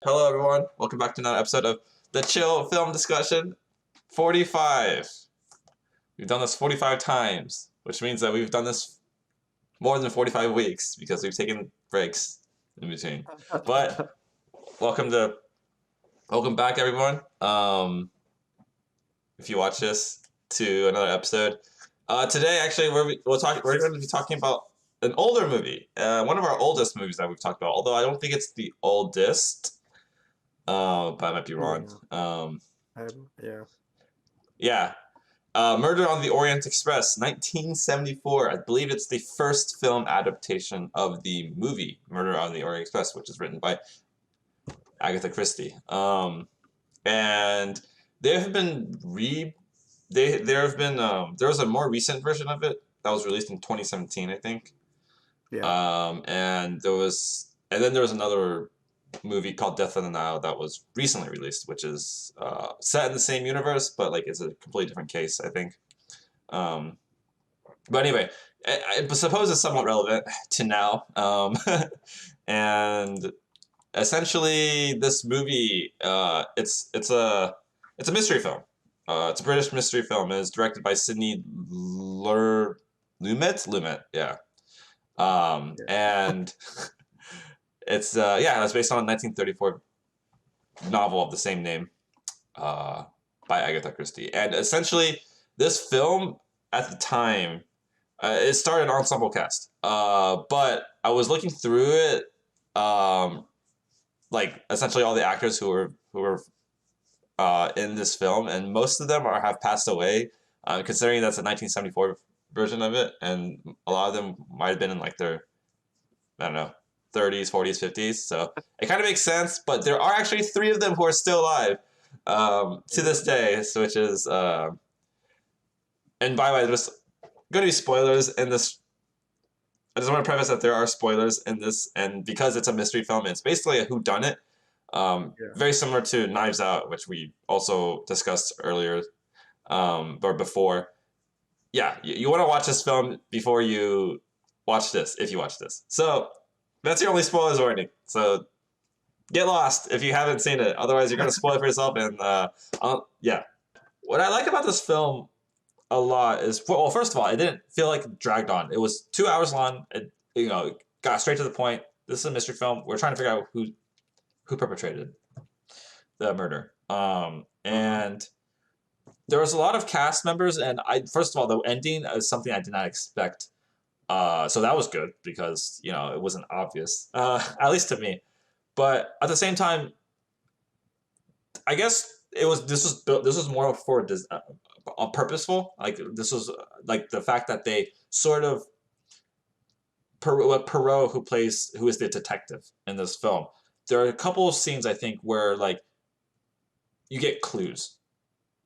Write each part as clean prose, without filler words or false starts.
Hello, everyone. Welcome back to another episode of the Chill Film Discussion 45. We've done this 45 times, which means that we've done this more than 45 weeks because we've taken breaks in between. But welcome back, everyone. If you watch this, to another episode. Today, actually, we're going to be talking about an older movie, one of our oldest movies that we've talked about. Although I don't think it's the oldest. But I might be wrong. Yeah. Yeah. Murder on the Orient Express, 1974. I believe it's the first film adaptation of the movie Murder on the Orient Express, which is written by Agatha Christie. And there have been there was a more recent version of it that was released in 2017, I think. Yeah. And then there was another movie called Death on the Nile that was recently released, which is set in the same universe, but like it's a completely different case, I think. But anyway, I suppose it's somewhat relevant to now. And essentially, this movie, it's a mystery film. It's a British mystery film. It's directed by Sidney Lumet, yeah. And it's based on a 1934 novel of the same name by Agatha Christie. And essentially, this film at the time, it started an ensemble cast. But I was looking through it, like essentially all the actors who were in this film, and most of them have passed away. Considering that's a 1974 version of it, and a lot of them might have been in like their, I don't know, 30s, 40s, 50s. So it kind of makes sense, but there are actually 3 of them who are still alive to this day, which is, and by the way, there's going to be spoilers in this. I just want to preface that there are spoilers in this, and because it's a mystery film, it's basically a whodunit, very similar to Knives Out, which we also discussed earlier, or before. Yeah, you want to watch this film before you watch this, if you watch this. So that's your only spoilers warning. So get lost if you haven't seen it. Otherwise, you're going to spoil it for yourself. And yeah. What I like about this film a lot is, well, first of all, it didn't feel like it dragged on. It was 2 hours long. It got straight to the point. This is a mystery film. We're trying to figure out who perpetrated the murder. And there was a lot of cast members. And first of all, the ending is something I did not expect. So that was good because, it wasn't obvious, at least to me. But at the same time, I guess this was more for purposeful. Like this was like the fact that they sort of Perot, who is the detective in this film. There are a couple of scenes I think where like you get clues,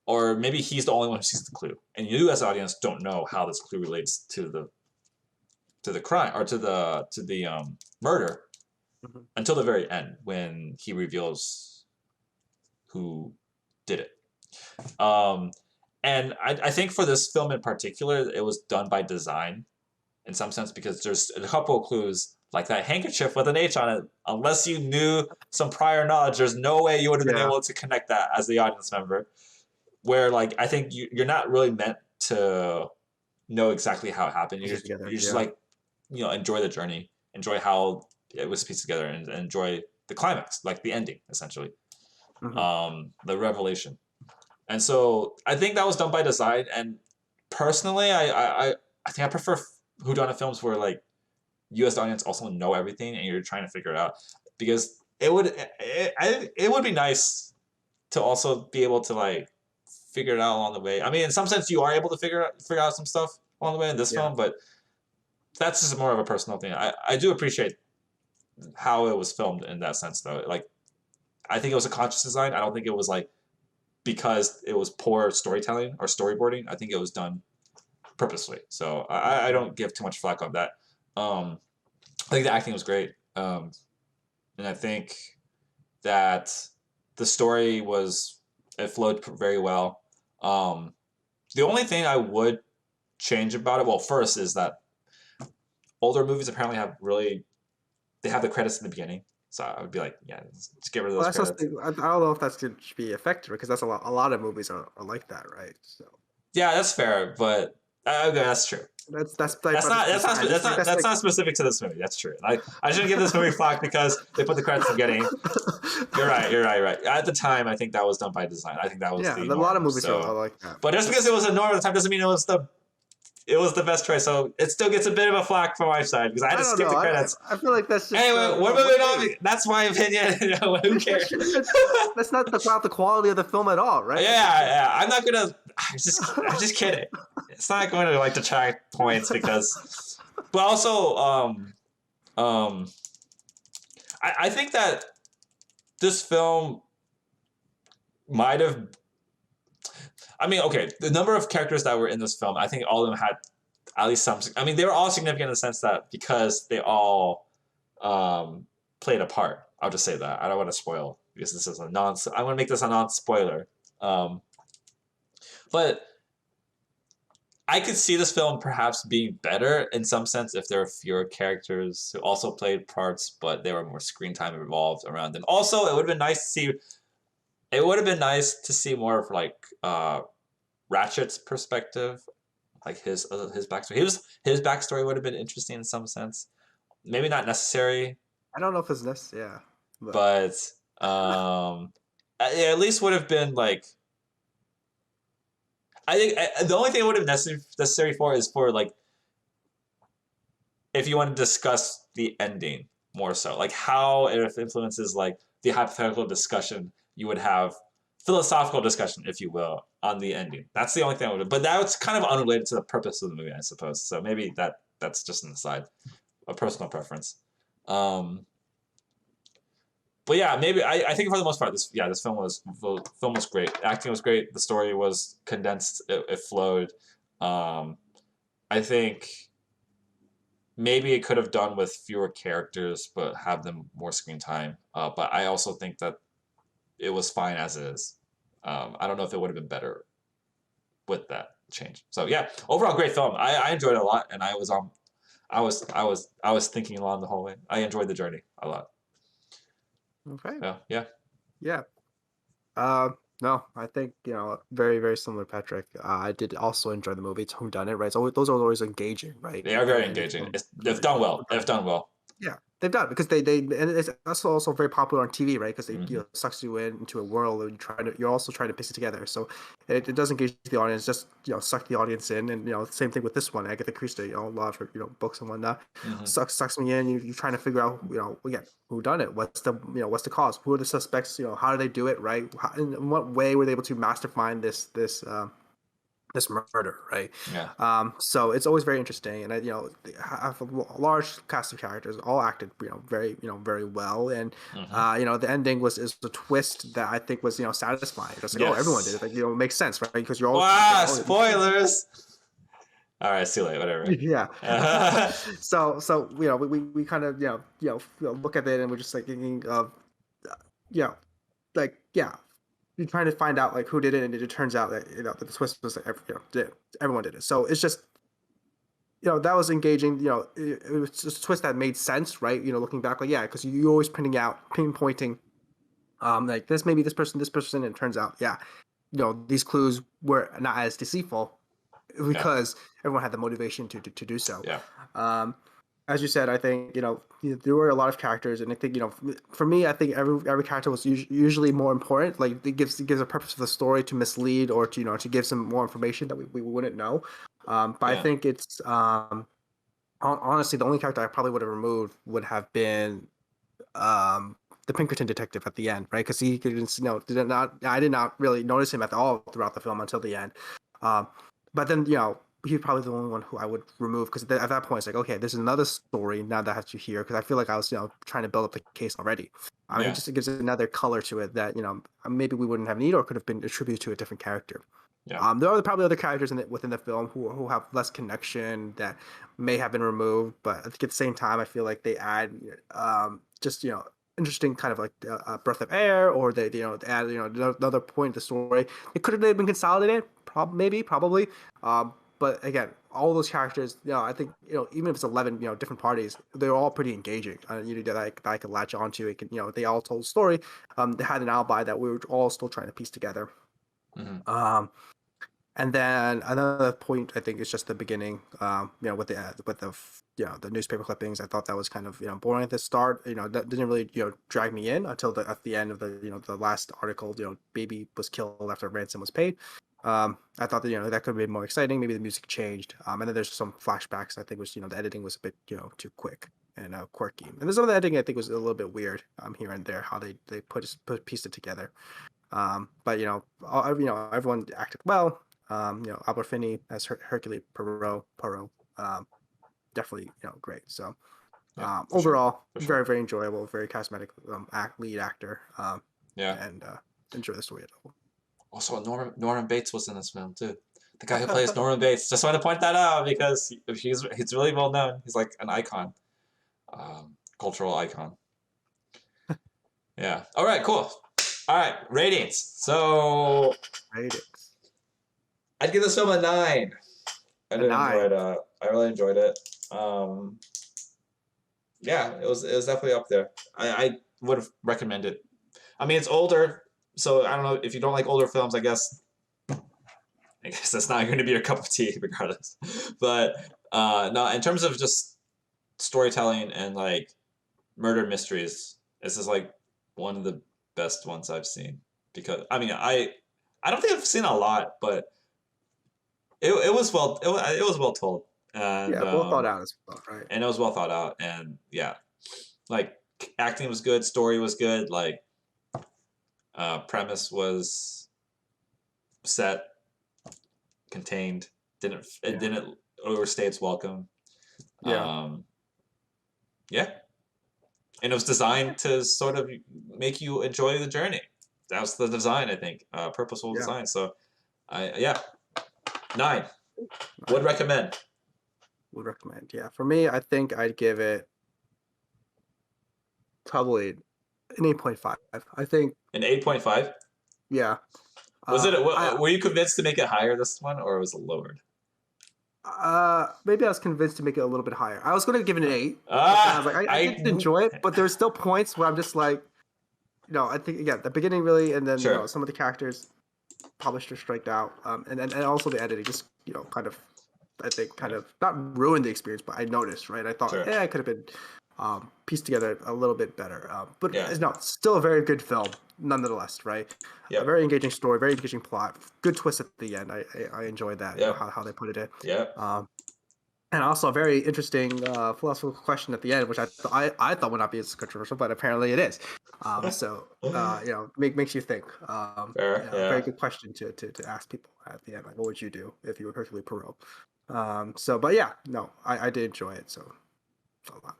or maybe he's the only one who sees the clue, and you as the audience don't know how this clue relates to the crime or to the murder until the very end when he reveals who did it. And I think for this film in particular, it was done by design in some sense, because there's a couple of clues like that handkerchief with an H on it. Unless you knew some prior knowledge, there's no way you would have been able to connect that as the audience member. Where like I think you're not really meant to know exactly how it happened. You're just like, enjoy the journey, enjoy how it was pieced together, and enjoy the climax, like the ending, essentially, the revelation. And so I think that was done by design. And personally, I think I prefer whodunit films where like you as the audience also know everything and you're trying to figure it out, because it would be nice to also be able to like figure it out along the way. I mean, in some sense, you are able to figure out some stuff along the way in this film, but that's just more of a personal thing. I do appreciate how it was filmed in that sense, though. Like, I think it was a conscious design. I don't think it was like because it was poor storytelling or storyboarding. I think it was done purposely. So I don't give too much flack on that. I think the acting was great, and I think that the story it flowed very well. The only thing I would change about it, well, first is that older movies apparently they have the credits in the beginning, So I would be like, yeah, just get rid of Well, those that's just, credits. I don't know if that's going to be effective because that's a lot of movies are like that, right? So Yeah, that's fair, but okay, that's true. that's like That's part of not the that's not design. that's not That's that's like not specific to this movie. That's true. I shouldn't give this movie flack because they put the credits in the beginning. You're right. You're right. You're right. At the time, I think that was done by design. I think that was yeah, the a lot of norm. movies are So, like that. but just because it was a norm at the time doesn't mean it was the best choice. So it still gets a bit of a flack from my side because I had I to don't skip know. the credits. I feel like that's just Anyway, we're moving on. That's my opinion. Who cares? that's not about the quality of the film at all, right? That's just Yeah. I'm not gonna. I'm just kidding. It's not going to like detract points because, but also, um, I think that this film might have. I mean, okay, the number of characters that were in this film, I think all of them had at least some. I mean, they were all significant in the sense that because they all played a part. I'll just say that. I don't want to spoil because this is a non. I want to make this a non-spoiler. Um, but I could see this film perhaps being better in some sense if there were fewer characters who also played parts, but there were more screen time involved around them. Also, it would have been nice to see. It would have been nice to see more of like Ratchet's perspective, like his backstory. His backstory would have been interesting in some sense. Maybe not necessary, I don't know if it's this, yeah, but but at least would have been like. I think the only thing it would have necessary for is for like if you want to discuss the ending more so, like how it influences like the hypothetical discussion you would have, philosophical discussion, if you will, on the ending. That's the only thing I would. But that's kind of unrelated to the purpose of the movie, I suppose. So maybe that's just an aside, a personal preference. Um, but yeah, maybe I think for the most part, this film was great. Acting was great. The story was condensed. It flowed. Um, I think maybe it could have done with fewer characters, but have them more screen time. But I also think that it was fine as it is. I don't know if it would have been better with that change. So yeah, overall great film. I enjoyed it a lot, and I was thinking along the whole way. I enjoyed the journey a lot. okay, Yeah, yeah, yeah. No, I think very very similar, Patrick. I did also enjoy the movie. It's Who Done It, right? So those are always engaging, right? they are very And engaging. They've done well. They've done well. yeah, they've done it because they and it's also very popular on TV, right? Because they Hmm. sucks you into a world and you're also trying to piece it together. So it does engage the audience, just suck the audience in, and same thing with this one, Agatha Christie, a lot of her books and whatnot, Hmm. sucks me in. You're trying to figure out again who done it, what's the cause, who are the suspects, how do they do it, right? In what way were they able to mastermind this murder, right? Yeah. So it's always very interesting, and they have a large cast of characters, all acted, very well, and Hmm. the ending is a twist that I think was, satisfying. Just like, oh, everyone did Yes. it, like, it makes sense, right? Because you're all Wow! oh, Spoilers. All right, see you later. Whatever. yeah. So we kind of look at it and we're just like thinking of yeah, like yeah, you're trying to find out like who did it, and it turns out that that the twist was that everyone did it. So it's just that was engaging. It was just a twist that made sense, right? Looking back, like yeah, because you're always pinpointing, like maybe this person, and it turns out yeah, these clues were not as deceitful Yeah. because everyone had the motivation to do so. Yeah. Um, as you said, I think there were a lot of characters, and I think for me, I think every character was usually more important. Like it gives a purpose for the story to mislead or to to give some more information that we wouldn't know. But I Yeah. think it's honestly the only character I probably would have removed would have been um, the Pinkerton detective at the end, right? Because he could did not I did not really notice him at all throughout the film until the end. Um, but then he's probably the only one who I would remove because at that point it's like, okay, there's another story now that I have to hear, because I feel like I was trying to build up the case already. I mean, Yeah. it gives another color to it that maybe we wouldn't have need or could have been attributed to a different character. Yeah. There are probably other characters within the film who have less connection that may have been removed, but I think at the same time I feel like they add just interesting kind of like a breath of air, or they add another point in the story. It could have been consolidated, probably. But again, all those characters, I think even if it's 11, different parties, they're all pretty engaging. That I could latch onto. It can, they all told a story. They had an alibi that we were all still trying to piece together. Hmm. Um, and then another point I think is just the beginning. With the newspaper clippings, I thought that was kind of boring at the start. That didn't really drag me in until at the end of the last article. Baby was killed after ransom was paid. I thought that that could have been more exciting. Maybe the music changed. And then there's some flashbacks. I think was the editing was a bit too quick and quirky. And there's some of the editing I think was a little bit weird here and there how they pieced it together. But everyone acted well. Albert Finney as Hercule Poirot, definitely great. So Yeah, for sure, overall, for sure. very very enjoyable, very charismatic lead actor. Yeah. And enjoy the story at all. Also, Norman Bates was in this film too. The guy who plays Norman Bates. Just want to point that out because he's really well known. He's like an icon, cultural icon. Yeah. All right. Cool. All right. Ratings. So Ratings. I'd give this film a 9. I A did enjoy 9. it. I really enjoyed it. Yeah, it was definitely up there. I would have recommended. I mean, it's older, so I don't know if you don't like older films. I guess that's not going to be your cup of tea, regardless. But no, in terms of just storytelling and like murder mysteries, this is like one of the best ones I've seen. Because I mean, I don't think I've seen a lot, but it was well told, Yeah, well thought out as well, right? and it was well thought out, and yeah, like acting was good, story was good, like premise was set, contained, Yeah. didn't overstay its welcome. Yeah. Um, yeah, and it was designed to sort of make you enjoy the journey. That was the design, I think, purposeful Yeah. design. So, yeah, 9. Would 9. recommend. Would recommend. Yeah. For me, I think I'd give it probably an 8.5. I think. An 8.5. Yeah. Was it? I Were you convinced to make it higher this one, or was it lowered? Maybe I was convinced to make it a little bit higher. I was going to give it an 8, but then I was Ah, like, I did enjoy it, but there's still points where I'm just like, I think again the beginning really, and then sure. some of the characters probably should have striked out, and also the editing just kind of, I think kind of not ruined the experience, but I noticed, right? I thought, Sure. I could have been pieced together a little bit better, but Yeah. no, it's still a very good film nonetheless, right? A Yep. very engaging story, very engaging plot, good twist at the end. I enjoyed that, Yep. how they put it in. Yep. And also a very interesting philosophical question at the end, which I thought would not be as controversial, but apparently it is. So makes you think. Fair. Yeah. Very good question to ask people at the end, like, what would you do if you were Hercule Poirot? But yeah, no, I did enjoy it, so a lot,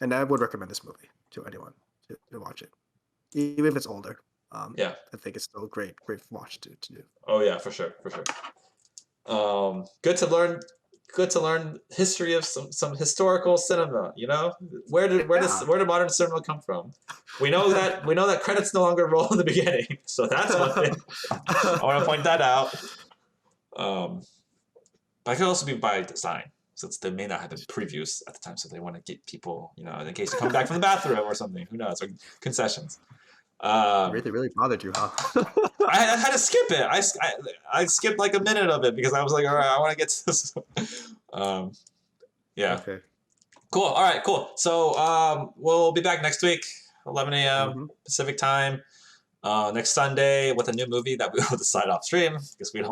and I would recommend this movie to anyone to watch it, even if it's older. Yeah. I think it's still a great watch to do. Oh yeah, for sure, for sure. Good to learn. Good to learn history of some historical cinema. Where did modern cinema come from? We know that credits no longer roll in the beginning, so that's one thing. I want to point that out. But it could also be by design, since they may not have been previews at the time, so they want to get people, in case you come back from the bathroom or something. Who knows? Or concessions. Really bothered you, huh? I had to skip it. I skipped like a minute of it because I was like, all right, I want to get to this. Yeah. Okay. Cool. All right. Cool. So we'll be back next week, 11 a.m. Pacific time. Next Sunday with a new movie that we will decide off stream because we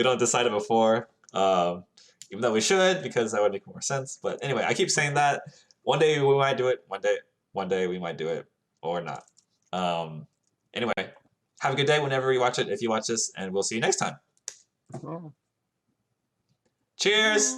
don't decide it before. Even though we should, because that would make more sense. But anyway, I keep saying that. One day we might do it. One day we might do it or not. Anyway, have a good day whenever you watch it, if you watch this, and we'll see you next time. Oh. Cheers!